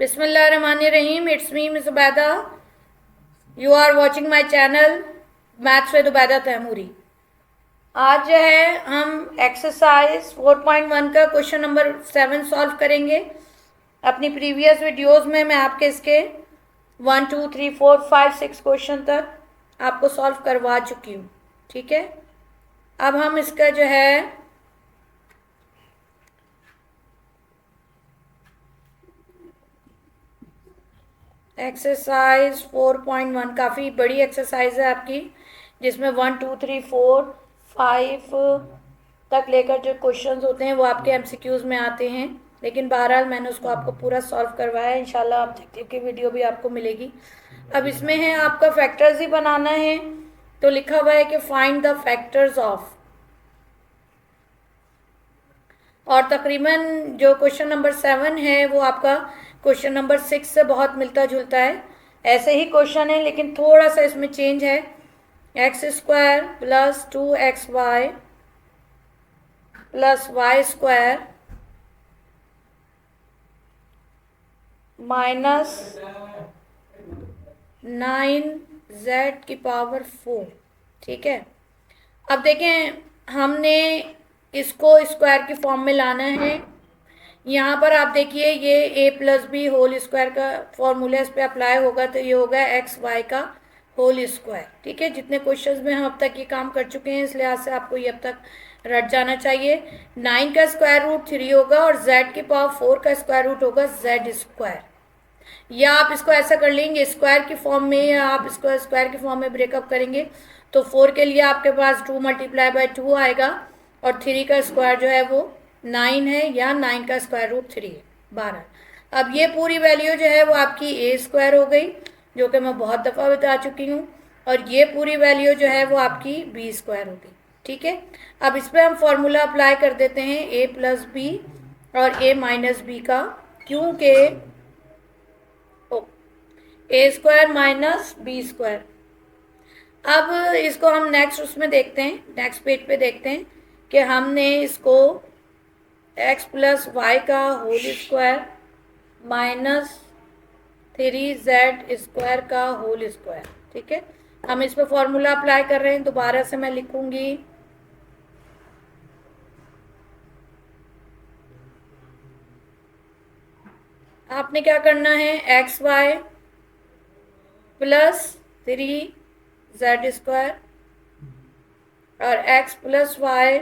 Bismillahirrahmanirrahim. It's me, Ms. Ubeda. You are watching my channel Maths with Ubeda Taimuri. आज जो है हम exercise 4.1 का क्वेश्चन नंबर 7 सॉल्व करेंगे। अपनी प्रीवियस वीडियोस में मैं आपके इसके 1 2 3 4 5 6 क्वेश्चन तक आपको सॉल्व करवा चुकी हूँ। ठीक है, अब हम इसका जो है एक्सरसाइज 4.1 काफ़ी बड़ी एक्सरसाइज है आपकी, जिसमें 1 2 3 4 5 तक लेकर जो क्वेश्चंस होते हैं वो आपके एमसीक्यूज में आते हैं। लेकिन बहरहाल मैंने उसको आपको पूरा सॉल्व करवाया है। इंशाल्लाह ऑब्जेक्टिव की वीडियो भी आपको मिलेगी। अब इसमें है आपका फैक्टर्स ही बनाना है, तो लिखा हुआ है कि फाइंड द फैक्टर्स ऑफ, और तकरीबन जो क्वेश्चन नंबर 7 है वो आपका क्वेश्चन नंबर 6 से बहुत मिलता जुलता है। ऐसे ही क्वेश्चन है लेकिन थोड़ा सा इसमें चेंज है। X square plus 2xy plus Y square minus 9z की पावर 4। ठीक है, अब देखें हमने इसको स्क्वायर की फॉर्म में लाना है। यहाँ पर आप देखिए ये a plus B whole square का फॉर्मूला इस पर अप्लाई होगा, तो ये होगा एक्स वाई का होल स्क्वायर। ठीक है, जितने क्वेश्चंस में हम अब तक ये काम कर चुके हैं इस लिहाज से आपको ये अब तक रट जाना चाहिए। 9 का स्क्वायर रूट 3 होगा और z की पावर 4 का स्क्वायर रूट होगा z स्क्वायर। या आप इसको ऐसा कर लेंगे स्क्वायर की फॉर्म में, या आप इसको स्क्वायर की फॉर्म में ब्रेकअप करेंगे तो 4 के लिए आपके पास 2 मल्टीप्लाई बाय 2 आएगा और 3 का स्क्वायर जो है वो 9 है, या 9 का स्क्वायर रूट 3 है 12। अब ये पूरी वैल्यू जो है वो आपकी ए स्क्वायर हो गई, जो कि मैं बहुत दफ़ा बता चुकी हूँ, और ये पूरी वैल्यू जो है वो आपकी बी स्क्वायर हो गई। ठीक है, अब इस पर हम फॉर्मूला अप्लाई कर देते हैं ए प्लस बी और ए माइनस बी का, क्योंकि ए स्क्वायर माइनस बी स्क्वायर। अब इसको हम नेक्स्ट उसमें देखते हैं, नेक्स्ट पेज पे देखते हैं कि हमने इसको एक्स प्लस वाई का whole square minus 3z square का होल स्क्वायर। ठीक है, हम इस पर फॉर्मूला अप्लाई कर रहे हैं। दोबारा से मैं लिखूंगी आपने क्या करना है, x y plus 3z square और x plus y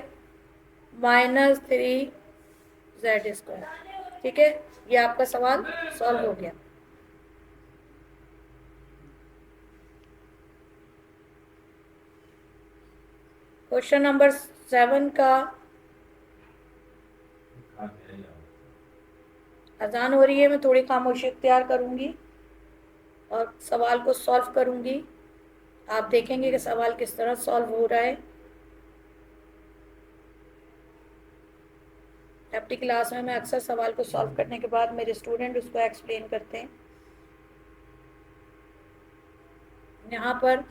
minus 3z square. ठीक है, ये आपका सवाल सॉल्व हो गया। क्वेश्चन नंबर 7 का अजान हो रही है, मैं थोड़ी खामोशी इख्तियार करूंगी और सवाल को सॉल्व करूंगी। आप देखेंगे कि सवाल किस तरह सॉल्व हो रहा है। अपनी क्लास में मैं अक्सर सवाल को सॉल्व करने के बाद मेरे स्टूडेंट उसको एक्सप्लेन करते हैं। यहाँ पर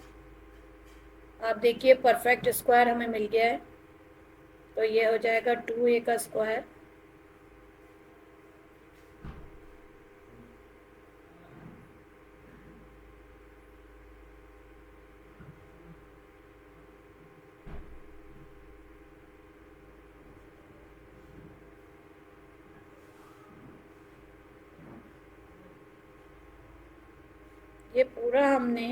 आप देखिए परफेक्ट स्क्वायर हमें मिल गया है, तो ये हो जाएगा 2a का स्क्वायर ये पूरा हमने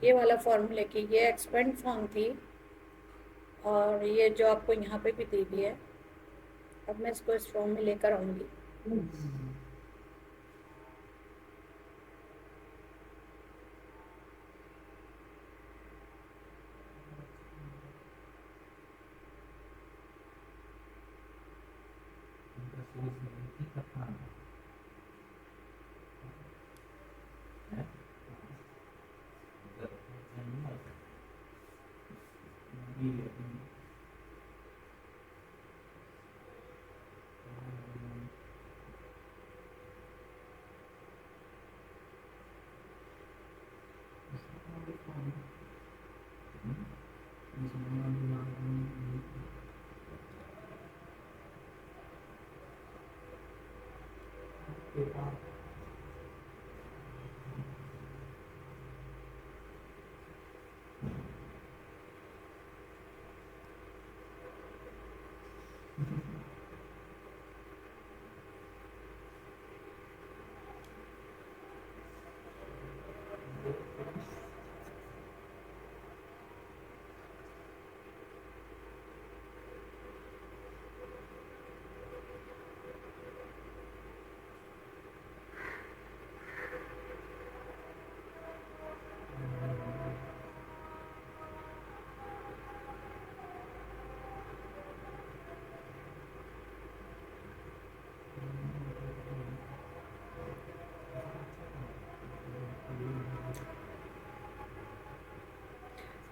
ये वाला फॉर्मूले की ये एक्सपेंड फॉर्म थी, और ये जो आपको यहाँ पे भी दी हुई है। अब मैं इसको इस फॉर्म में लेकर आऊँगी।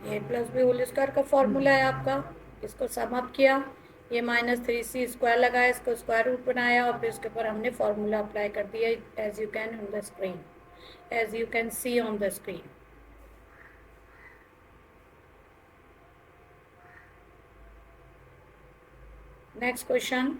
ए प्लस बी होल स्क्वायर का फॉर्मूला है आपका, इसको सम अप किया, ये -3c स्क्वायर लगाया, इसको स्क्वायर रूट बनाया और फिर उसके ऊपर हमने फॉर्मूला अप्लाई कर दिया, as you can on the screen, as you can see on the screen. Next question,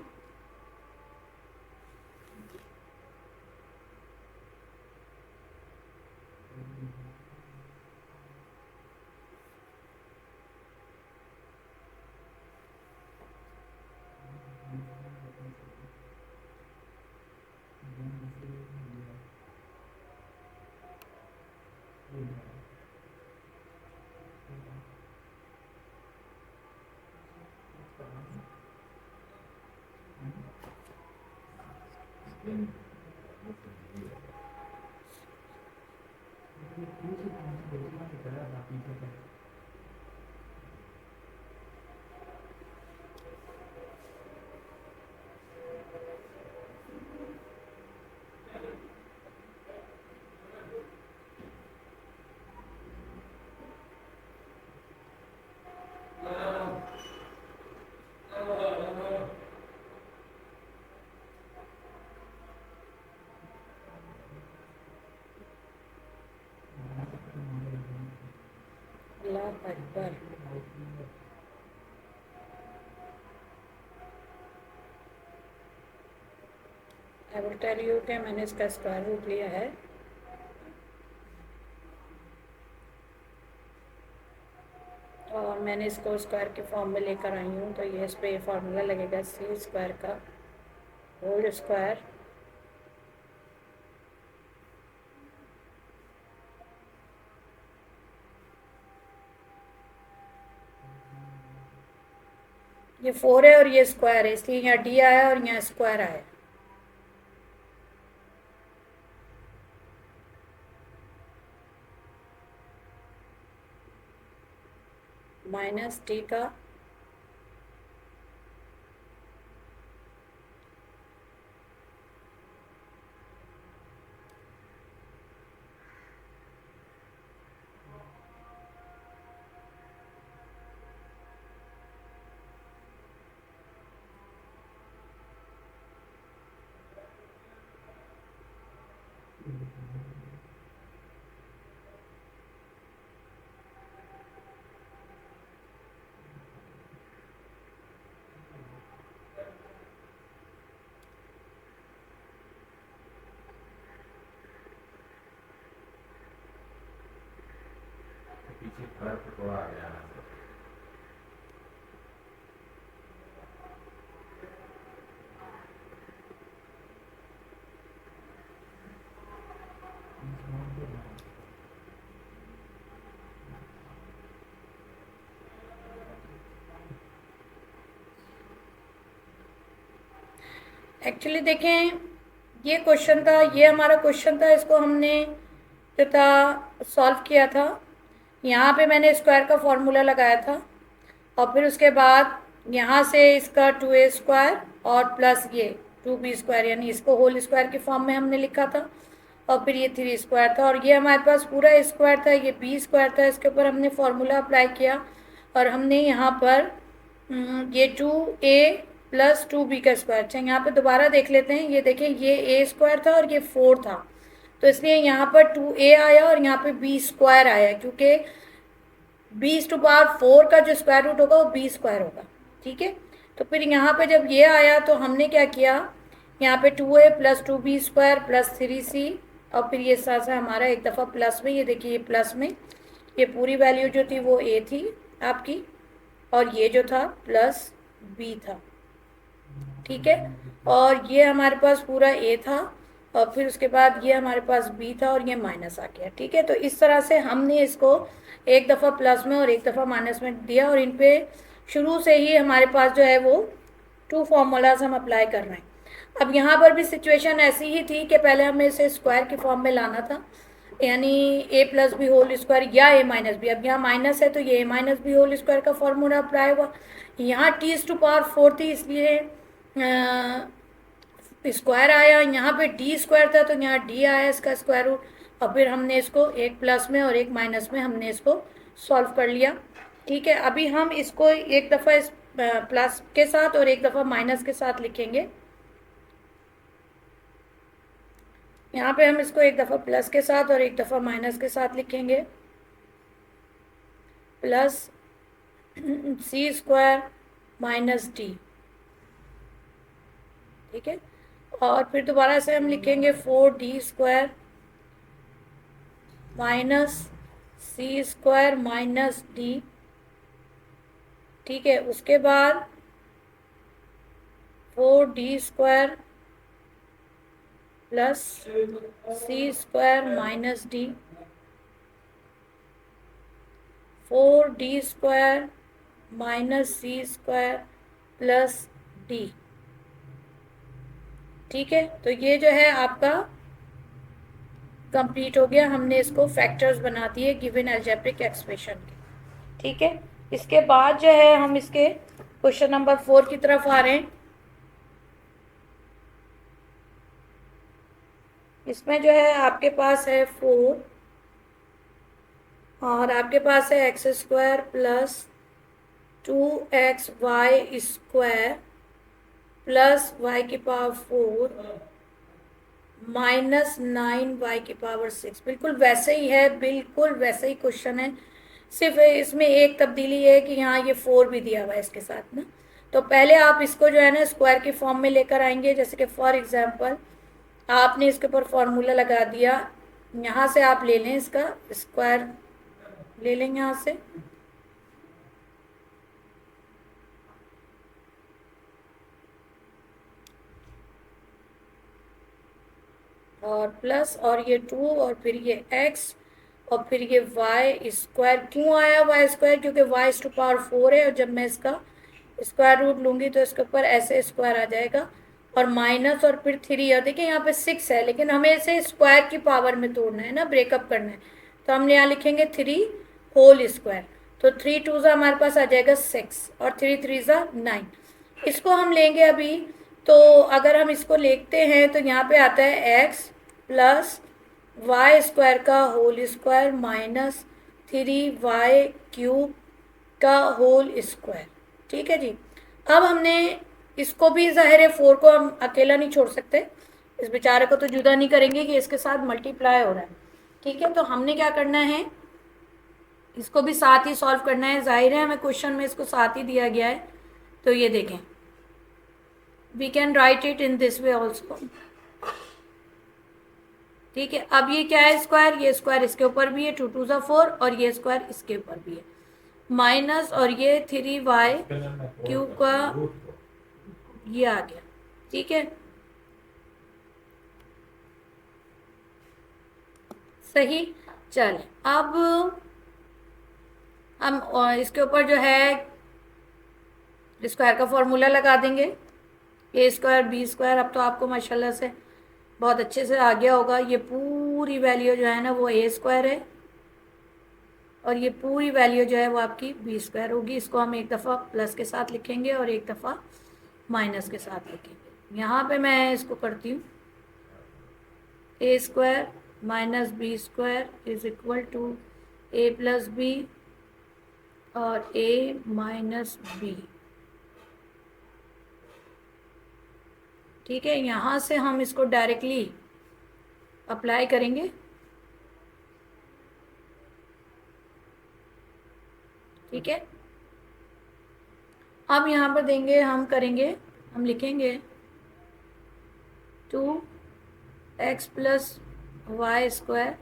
अल्लाह अकबर। आई विल टेल यू कि मैंने इसका स्क्वायर रूट लिया है, और मैंने इसको स्क्वायर के फॉर्म में लेकर आई हूँ, तो ये इस पर फार्मूला लगेगा सी स्क्वायर का होल स्क्वायर ये 4 है और ये स्क्वायर है, इसलिए यहाँ डी आया और यहाँ स्क्वायर आया, -t का पीछे फर्क थोड़ा आ गया। एक्चुअली देखें, ये क्वेश्चन था, ये हमारा क्वेश्चन था, इसको हमने जो था सॉल्व किया था। यहाँ पे मैंने स्क्वायर का फॉर्मूला लगाया था और फिर उसके बाद यहाँ से इसका 2a स्क्वायर और प्लस ये 2b स्क्वायर, यानी इसको होल स्क्वायर के फॉर्म में हमने लिखा था, और फिर ये 3 स्क्वायर था, और ये हमारे पास पूरा स्क्वायर था, ये b स्क्वायर था, इसके ऊपर हमने फॉर्मूला अप्लाई किया और हमने यहाँ पर ये 2a प्लस 2b का स्क्वायर। अच्छा, यहाँ पे दोबारा देख लेते हैं, ये देखें, ये a स्क्वायर था और ये 4 था, तो इसलिए यहाँ पर 2a आया और यहाँ पे b स्क्वायर आया, क्योंकि b⁴ का जो स्क्वायर रूट होगा वो b² होगा, ठीक है। तो फिर यहाँ पे जब ये आया तो हमने क्या किया, यहाँ पे 2a + 2b² + 3c, और फिर ये साथ साथ हमारा एक दफ़ा प्लस में, ये देखिए ये प्लस में ये पूरी वैल्यू जो थी वो a थी आपकी, और ये जो था प्लस b था, ठीक है। और ये हमारे पास पूरा a था, और फिर उसके बाद ये हमारे पास b था, और ये माइनस आ गया, ठीक है। तो इस तरह से हमने इसको एक दफ़ा प्लस में और एक दफ़ा माइनस में दिया, और इन पे शुरू से ही हमारे पास जो है वो 2 फॉर्मूलाज हम अप्लाई कर रहे हैं। अब यहाँ पर भी सिचुएशन ऐसी ही थी कि पहले हमें इसे स्क्वायर की फॉर्म में लाना था, यानी a+b² या a-b। अब यहाँ माइनस है तो ये a-b² का फॉर्मूला अप्लाई हुआ। यहाँ t⁴ थी इसलिए स्क्वायर आया, यहाँ पे d² था तो यहाँ d आया इसका स्क्वायर रूट, और फिर हमने इसको एक प्लस में और एक माइनस में हमने इसको सॉल्व कर लिया, ठीक है। अभी हम इसको एक दफ़ा इस प्लस के साथ और एक दफ़ा माइनस के साथ लिखेंगे। यहाँ पे हम इसको एक दफ़ा प्लस के साथ और एक दफ़ा माइनस के साथ लिखेंगे, प्लस c² माइनस d, ठीक है। और फिर दोबारा से हम लिखेंगे 4d² minus c² minus d, ठीक है। उसके बाद 4d² plus c² minus d, 4d² minus c² plus d, ठीक है। तो ये जो है आपका कंप्लीट हो गया, हमने इसको फैक्टर्स बना दिए गिवन अलजेब्रिक एक्सप्रेशन के, ठीक है। इसके बाद जो है हम इसके क्वेश्चन नंबर 4 की तरफ आ रहे हैं। इसमें जो है आपके पास है 4 और आपके पास है x² plus 2xy² plus y⁴ minus 9y⁴ बिल्कुल वैसे ही है, बिल्कुल वैसे ही क्वेश्चन है, सिर्फ इसमें एक तब्दीली है कि यहाँ ये 4 भी दिया हुआ है इसके साथ ना। तो पहले आप इसको जो है ना स्क्वायर की फॉर्म में लेकर आएंगे, जैसे कि फॉर एग्जांपल आपने इसके ऊपर फॉर्मूला लगा दिया, यहाँ से आप ले लें, इसका स्क्वायर ले लेंगे यहाँ से, और प्लस और ये 2 और फिर ये x और फिर ये y²। क्यों आया y²? क्योंकि y⁴ है, और जब मैं इसका स्क्वायर रूट लूँगी तो इसके ऊपर ऐसे स्क्वायर आ जाएगा, और माइनस और फिर 3, और देखिए यहाँ पे 6 है, लेकिन हमें इसे स्क्वायर की पावर में तोड़ना है ना, ब्रेकअप करना है, तो हम यहाँ लिखेंगे 3 होल स्क्वायर। तो 3 2 हमारे पास आ जाएगा 6 और 3 3 9। इसको हम लेंगे अभी, तो अगर हम इसको लिखते हैं तो यहाँ पे आता है x प्लस y² का होल स्क्वायर माइनस 3y³ का होल स्क्वायर, ठीक है जी। अब हमने इसको भी, ज़ाहिर है 4 को हम अकेला नहीं छोड़ सकते, इस बेचारे को तो जुदा नहीं करेंगे कि इसके साथ मल्टीप्लाई हो रहा है, ठीक है। तो हमने क्या करना है, इसको भी साथ ही सॉल्व करना है, जाहिर है हमें क्वेश्चन में इसको साथ ही दिया गया है। तो ये देखें, we can write it in this way also, ठीक है। अब ये क्या है स्क्वायर, ये स्क्वायर इसके ऊपर भी है, 2 2 4, और ये स्क्वायर इसके ऊपर भी है, माइनस और ये 3y³ का ये आ गया, ठीक है, सही। चलें अब हम इसके ऊपर जो है स्क्वायर का फॉर्मूला लगा देंगे, a² b²। अब तो आपको माशाल्लाह से बहुत अच्छे से आ गया होगा, ये पूरी वैल्यू जो है ना वो a² है, और ये पूरी वैल्यू जो है वो आपकी b² होगी। इसको हम एक दफ़ा प्लस के साथ लिखेंगे और एक दफ़ा माइनस के साथ लिखेंगे। यहाँ पे मैं इसको करती हूँ, a² minus b² is equal to a plus b और a माइनस b, ठीक है। यहाँ से हम इसको डायरेक्टली अप्लाई करेंगे, ठीक है। अब यहाँ पर देंगे, हम लिखेंगे 2x plus Y square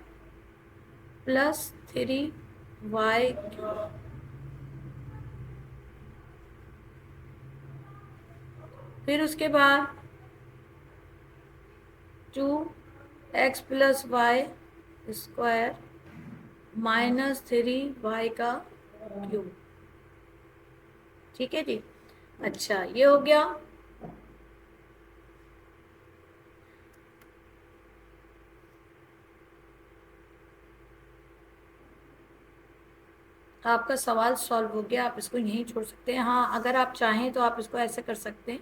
plus 3y, फिर उसके बाद 2x plus Y square minus 3y का क्यूब। ठीक है जी। अच्छा, ये हो गया। आपका सवाल सॉल्व हो गया, आप इसको यहीं छोड़ सकते हैं। हाँ, अगर आप चाहें तो आप इसको ऐसे कर सकते हैं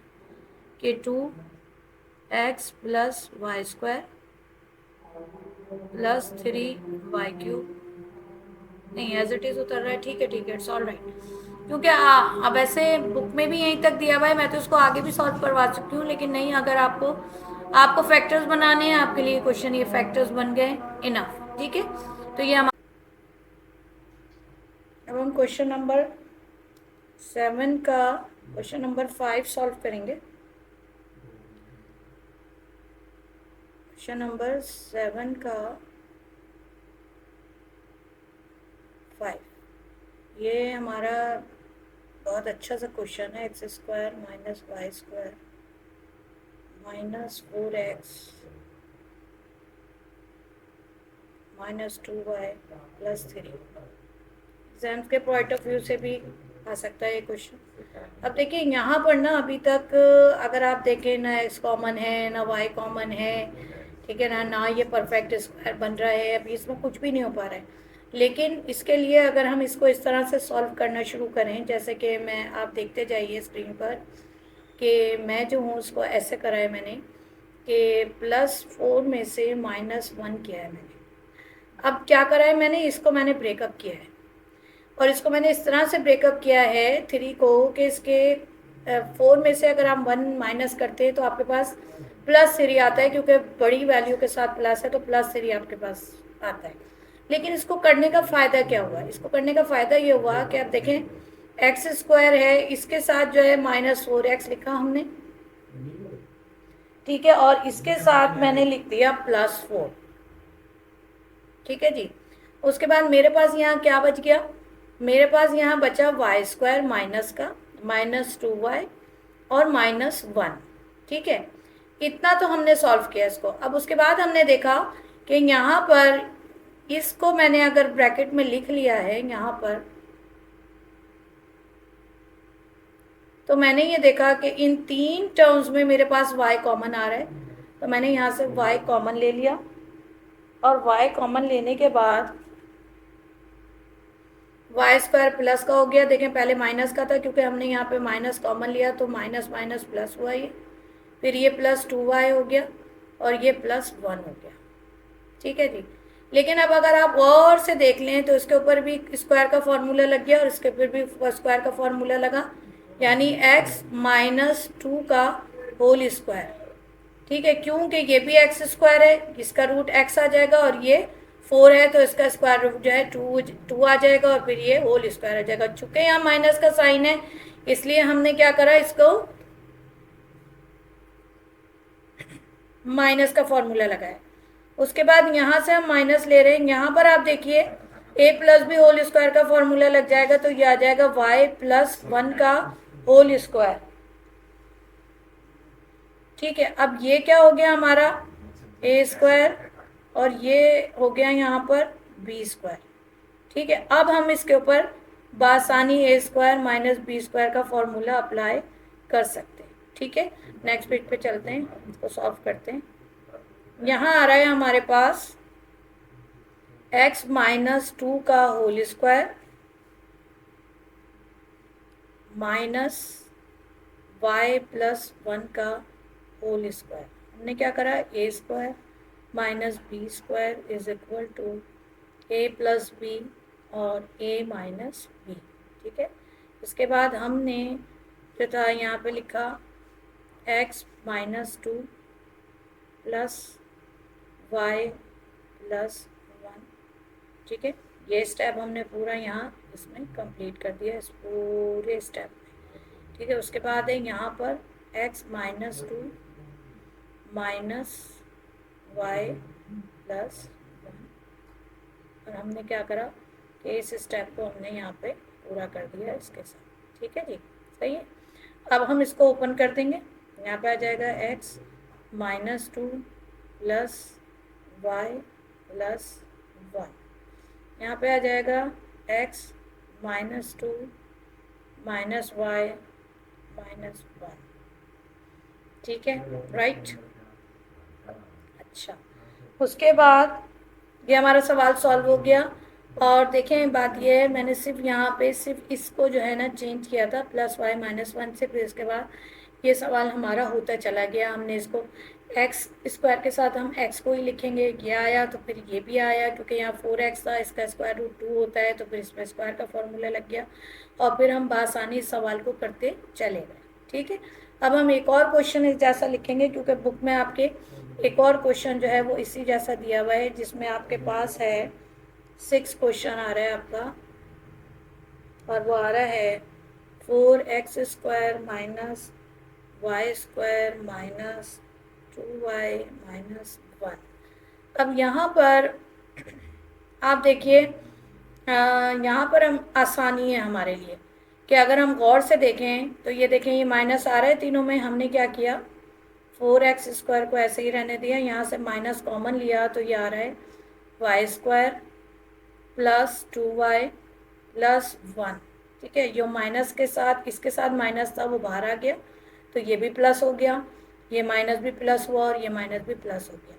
कि 2x plus Y square plus 3y cube. नहीं, एज इट इज़ उतर रहा है। ठीक है, इट्स ऑल राइट। क्योंकि अब ऐसे बुक में भी यहीं तक दिया हुआ है, मैं तो इसको आगे भी सॉल्व करवा सकती हूँ, लेकिन नहीं, अगर आपको फैक्टर्स बनाने हैं, आपके लिए क्वेश्चन ये फैक्टर्स बन गए इनफ। ठीक है, तो ये अब हम क्वेश्चन नंबर 7 का क्वेश्चन नंबर 5 सॉल्व करेंगे। क्वेश्चन नंबर 7 का 5, ये हमारा बहुत अच्छा सा क्वेश्चन है। X square minus Y square minus 4x minus 2y plus 3। Exams के पॉइंट ऑफ व्यू से भी आ सकता है ये क्वेश्चन। अब देखिए यहाँ पर ना, अभी तक अगर आप देखें ना x कॉमन है ना y कॉमन है, ठीक है ना ये परफेक्ट स्क्वायर बन रहा है, अभी इसमें कुछ भी नहीं हो पा रहा है। लेकिन इसके लिए अगर हम इसको इस तरह से सॉल्व करना शुरू करें, जैसे कि आप देखते जाइए स्क्रीन पर कि मैं जो हूँ उसको ऐसे करा है मैंने कि +4 में से -1 किया है मैंने। अब क्या करा है मैंने, इसको मैंने ब्रेकअप किया है, और इसको मैंने इस तरह से ब्रेकअप किया है 3 को कि इसके 4 में से अगर हम 1 माइनस करते हैं तो आपके पास +3 आता है, क्योंकि बड़ी वैल्यू के साथ प्लस है तो +3 आपके पास आता है। लेकिन इसको करने का फ़ायदा क्या हुआ, इसको करने का फ़ायदा ये हुआ कि आप देखें एक्स स्क्वायर है, इसके साथ जो है -4x लिखा हमने, ठीक है, और इसके साथ मैंने लिख दिया +4। ठीक है जी। उसके बाद मेरे पास यहाँ क्या बच गया, मेरे पास यहाँ बचा वाई स्क्वायर माइनस का -2y और -1। ठीक है, इतना तो हमने सॉल्व किया इसको। अब उसके बाद हमने देखा कि यहाँ पर इसको मैंने अगर ब्रैकेट में लिख लिया है यहाँ पर, तो मैंने ये देखा कि इन 3 टर्म्स में मेरे पास y कॉमन आ रहा है, तो मैंने यहाँ से y कॉमन ले लिया, और y कॉमन लेने के बाद वाई स्क्वायर प्लस का हो गया। देखें पहले माइनस का था, क्योंकि हमने यहाँ पे माइनस कॉमन लिया तो माइनस माइनस प्लस हुआ ये, फिर ये +2y हो गया और ये +1 हो गया। ठीक है जी। लेकिन अब अगर आप और से देख लें तो इसके ऊपर भी स्क्वायर का फॉर्मूला लग गया और इसके ऊपर भी स्क्वायर का फॉर्मूला लगा, यानी x -2 का होल स्क्वायर। ठीक है, क्योंकि ये भी x स्क्वायर है, इसका रूट x आ जाएगा, और ये 4 है तो इसका स्क्वायर रूट जो है 2 आ जाएगा, और फिर ये होल स्क्वायर आ जाएगा। चूंकि यहाँ माइनस का साइन है, इसलिए हमने क्या करा, इसको माइनस का फॉर्मूला लगाया। उसके बाद यहाँ से हम माइनस ले रहे हैं, यहाँ पर आप देखिए a+b होल स्क्वायर का फॉर्मूला लग जाएगा, तो ये आ जाएगा y+1 का होल स्क्वायर। ठीक है, अब ये क्या हो गया हमारा a स्क्वायर, और ये हो गया यहाँ पर b स्क्वायर। ठीक है, अब हम इसके ऊपर बासानी a square minus b square का फॉर्मूला अप्लाई कर सकते हैं। ठीक है, नेक्स्ट पेज पे चलते हैं, इसको सॉल्व करते हैं। यहाँ आ रहा है हमारे पास x -2 का होल स्क्वायर माइनस y+1 का होल स्क्वायर। हमने क्या करा, a square minus b square is equal to a+b और a -b। ठीक है, इसके बाद हमने जो था यहाँ पे लिखा x -2 प्लस y+1। ठीक है, ये स्टेप हमने पूरा यहाँ इसमें कंप्लीट कर दिया इस पूरे स्टेप में, ठीक है। उसके बाद है यहाँ पर x minus 2 minus Y plus 1, और हमने क्या करा कि इस स्टेप को हमने यहाँ पे पूरा कर दिया इसके साथ, ठीक है जी, सही है। अब हम इसको ओपन कर देंगे, यहाँ पे आ जाएगा x minus 2 plus Y plus 1, यहाँ पे आ जाएगा x minus 2 minus Y minus 1, ठीक है, राइट। अच्छा, उसके बाद ये हमारा सवाल सॉल्व हो गया। और देखें बात ये है, मैंने सिर्फ यहाँ पे सिर्फ इसको जो है ना चेंज किया था प्लस वाई माइनस 1 से, फिर इसके बाद ये सवाल हमारा होता चला गया। हमने इसको एक्स स्क्वायर के साथ हम एक्स को ही लिखेंगे, ये आया तो फिर ये भी आया, क्योंकि यहाँ 4x था, इसका स्क्वायर रूट 2 होता है, तो फिर इसमें स्क्वायर का फॉर्मूला लग गया, और फिर हम बआसानी इस सवाल को करते चले गए, ठीक है। अब हम एक और क्वेश्चन इस जैसा लिखेंगे, क्योंकि बुक में आपके एक और क्वेश्चन जो है वो इसी जैसा दिया हुआ है, जिसमें आपके पास है 6 क्वेश्चन आ रहा है आपका, और वो आ रहा है 4x square minus Y square minus 2y minus 1। अब यहाँ पर आप देखिए, यहाँ पर हम आसानी है हमारे लिए कि अगर हम गौर से देखें तो ये देखें, ये माइनस आ रहा है तीनों में, हमने क्या किया 4x स्क्वायर को ऐसे ही रहने दिया, यहाँ से माइनस कॉमन लिया तो ये आ रहा है Y square plus 2y plus 1, ठीक है। जो माइनस के साथ इसके साथ माइनस था वो बाहर आ गया, तो ये भी प्लस हो गया, ये माइनस भी प्लस हुआ और ये माइनस भी प्लस हो गया।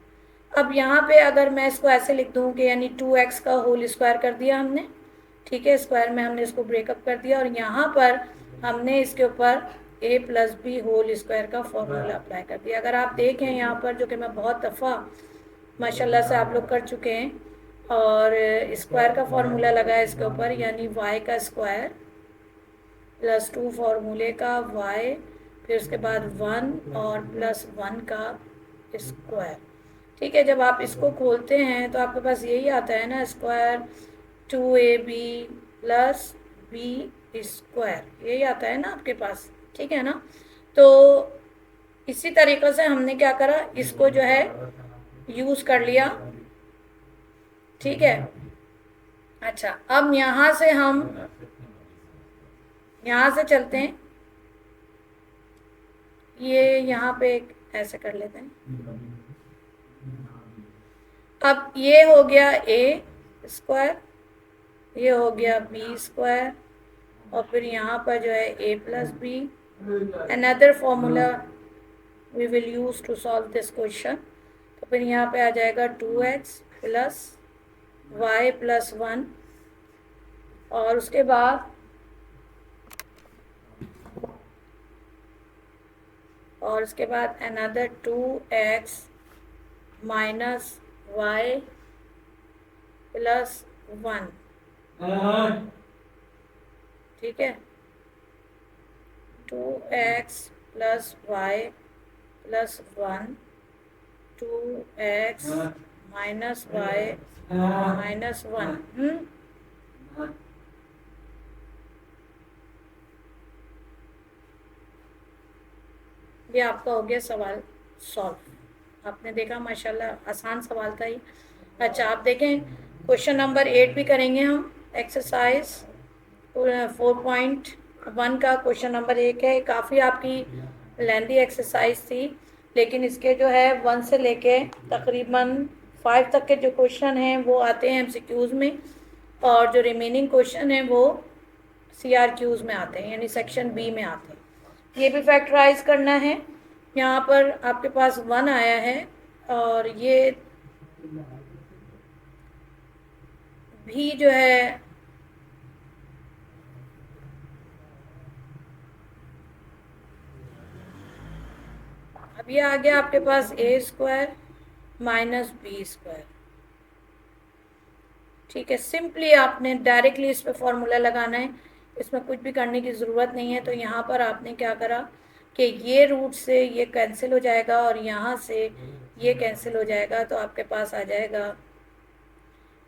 अब यहाँ पे अगर मैं इसको ऐसे लिख दूँ कि यानी 2x का होल स्क्वायर कर दिया हमने, ठीक है, स्क्वायर में हमने इसको ब्रेकअप कर दिया, और यहाँ पर हमने इसके ऊपर a plus B whole square का फॉर्मूला अप्लाई कर दिया। अगर आप देखें यहाँ पर, जो कि मैं बहुत दफ़ा माशाल्लाह से आप लोग कर चुके हैं, और स्क्वायर का फॉर्मूला लगाया इसके ऊपर, यानी y का स्क्वायर प्लस 2 फॉर्मूले का y, फिर उसके बाद 1 और प्लस 1 का स्क्वायर, ठीक है। जब आप इसको खोलते हैं तो आपके पास यही आता है ना, square 2ab plus B square, यही आता है ना आपके पास, ठीक है ना। तो इसी तरीक़े से हमने क्या करा, इसको जो है यूज़ कर लिया, ठीक है। अच्छा, अब यहाँ से हम यहाँ से चलते हैं, ये यहाँ पे एक ऐसे कर लेते हैं। अब ये हो गया a स्क्वायर, ये हो गया b स्क्वायर, और फिर यहाँ पर जो है a plus B, another formula we will use to solve this question. तो फिर यहाँ पे आ जाएगा 2x प्लस y प्लस 1, और उसके बाद another 2x minus y plus 1, ठीक है, 2x plus y plus 1, 2x minus y minus 1, ये आपका हो गया सवाल सॉल्व। आपने देखा माशाल्लाह आसान सवाल था ये। अच्छा, आप देखें क्वेश्चन नंबर 8 भी करेंगे हम, एक्सरसाइज 4.1 का क्वेश्चन नंबर 1 है। काफ़ी आपकी लेंदी एक्सरसाइज थी, लेकिन इसके जो है 1 से लेके तकरीबन 5 तक के जो क्वेश्चन हैं वो आते हैं MCQs में, और जो रिमेनिंग क्वेश्चन हैं वो CRQs में आते हैं, यानी सेक्शन B में आते हैं। ये भी फैक्टराइज करना है। यहाँ पर आपके पास 1 आया है, और ये भी जो है अब ये आ गया आपके पास a square minus B square, ठीक है। सिंपली आपने डायरेक्टली इस पर फॉर्मूला लगाना है, इसमें कुछ भी करने की ज़रूरत नहीं है। तो यहाँ पर आपने क्या करा कि ये रूट से ये कैंसिल हो जाएगा, और यहाँ से ये कैंसिल हो जाएगा, तो आपके पास आ जाएगा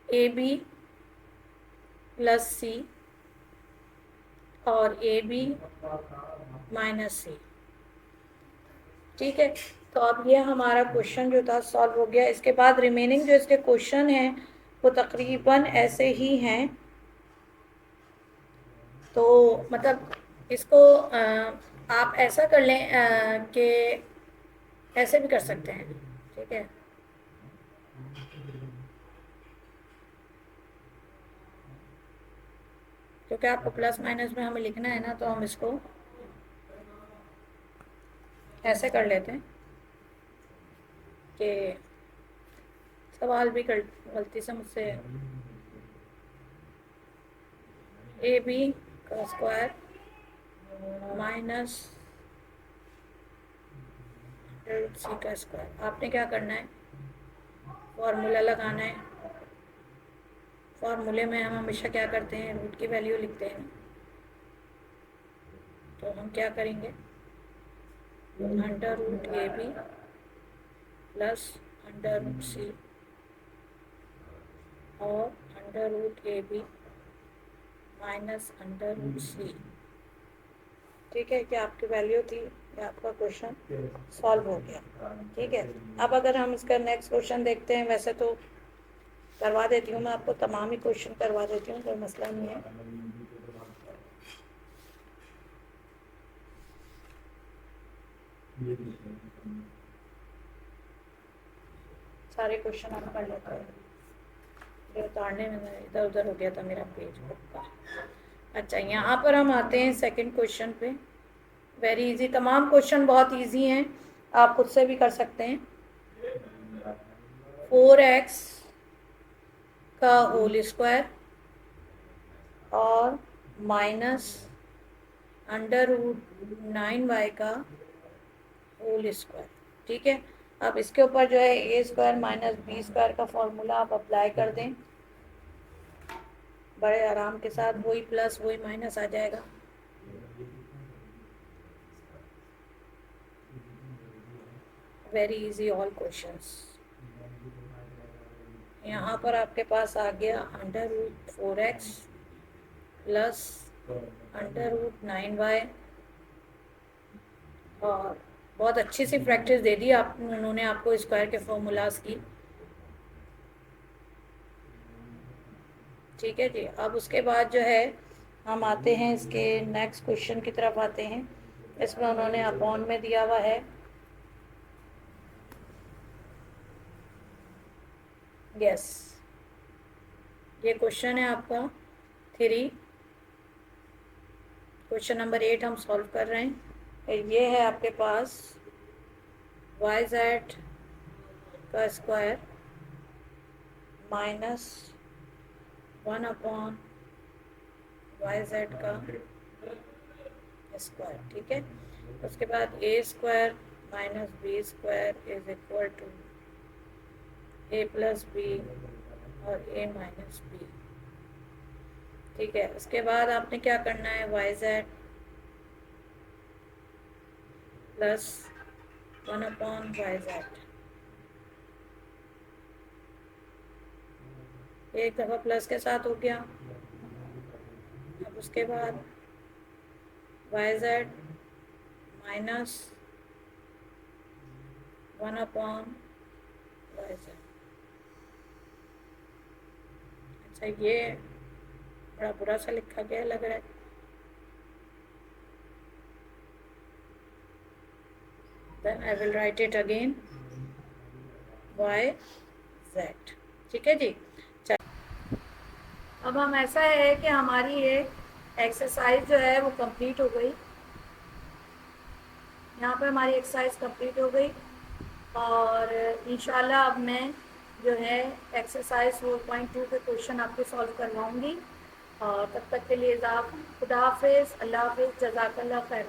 AB प्लस सी और ए बी माइनस सी। ठीक है, तो अब ये हमारा क्वेश्चन जो था सॉल्व हो गया। इसके बाद रिमेनिंग जो इसके क्वेश्चन हैं वो तकरीबन ऐसे ही हैं। तो मतलब इसको आप ऐसा कर लें कि ऐसे भी कर सकते हैं। ठीक है, क्योंकि आपको प्लस माइनस में हमें लिखना है ना, तो हम इसको ऐसे कर लेते हैं कि सवाल भी गलती से मुझसे ए बी का स्क्वायर माइनस रूट सी का स्क्वायर। आपने क्या करना है, फॉर्मूला लगाना है। फॉर्मूले में हम हमेशा क्या करते हैं, रूट की वैल्यू लिखते हैं। तो हम क्या करेंगे, under root a b plus under root c और under root a b minus under root c. ठीक है, क्या आपकी वैल्यू थी, या आपका क्वेश्चन सॉल्व हो गया। ठीक है, अब अगर हम इसका नेक्स्ट क्वेश्चन देखते हैं, वैसे तो करवा देती हूँ मैं आपको, तमाम ही क्वेश्चन करवा देती हूँ, कोई मसला नहीं है। सारे क्वेश्चन आप कर लेते हैं। ये उतारने में इधर उधर हो गया था मेरा पेज का। अच्छा, यहाँ पर हम आते हैं सेकंड क्वेश्चन पे। वेरी इजी, तमाम क्वेश्चन बहुत इजी हैं, आप खुद से भी कर सकते हैं। 4x का होल स्क्वायर और माइनस अंडर रूट 9y का होल स्क्वायर। ठीक है, अब इसके ऊपर जो है ए स्क्वायर माइनस बी स्क्वायर का फॉर्मूला आप अप्लाई कर दें, बड़े आराम के साथ वही प्लस वही माइनस आ जाएगा। Very easy all questions. यहाँ पर आपके पास आ गया under root 4x plus under root 9y, और बहुत अच्छी सी प्रैक्टिस दे दी आप उन्होंने आपको स्क्वायर के फॉर्मूलाज की। ठीक है जी, अब उसके बाद जो है हम आते हैं इसके नेक्स्ट क्वेश्चन की तरफ आते हैं। इसमें उन्होंने अपॉन में दिया हुआ है, यस, ये क्वेश्चन है आपका 3, क्वेश्चन नंबर 8 हम सॉल्व कर रहे हैं। ये है आपके पास yz का स्क्वायर माइनस 1 अपॉन yz का स्क्वायर। ठीक है, उसके बाद a square minus B square is equal to a plus b और ए माइनस बी। ठीक है, उसके बाद आपने क्या करना है, yz प्लस 1 अपॉन yz, एक दफ़ा प्लस के साथ हो गया। अब उसके बाद yz माइनस 1 अपॉन yz। अच्छा, ये बड़ा बुरा सा लिखा गया लग रहा है। Then I will write it again yz। ठीक है जी, अब हम ऐसा है कि हमारी ये एक्सरसाइज जो है वो कंप्लीट हो गई। यहाँ पे हमारी एक्सरसाइज कंप्लीट हो गई, और इंशाल्लाह अब मैं जो है एक्सरसाइज 4.2 के क्वेश्चन आपके सॉल्व करवाऊँगी। और तब तक के लिए खुदा हाफिज़, अल्लाह हाफिज़, जज़ाकल्लाह खैर।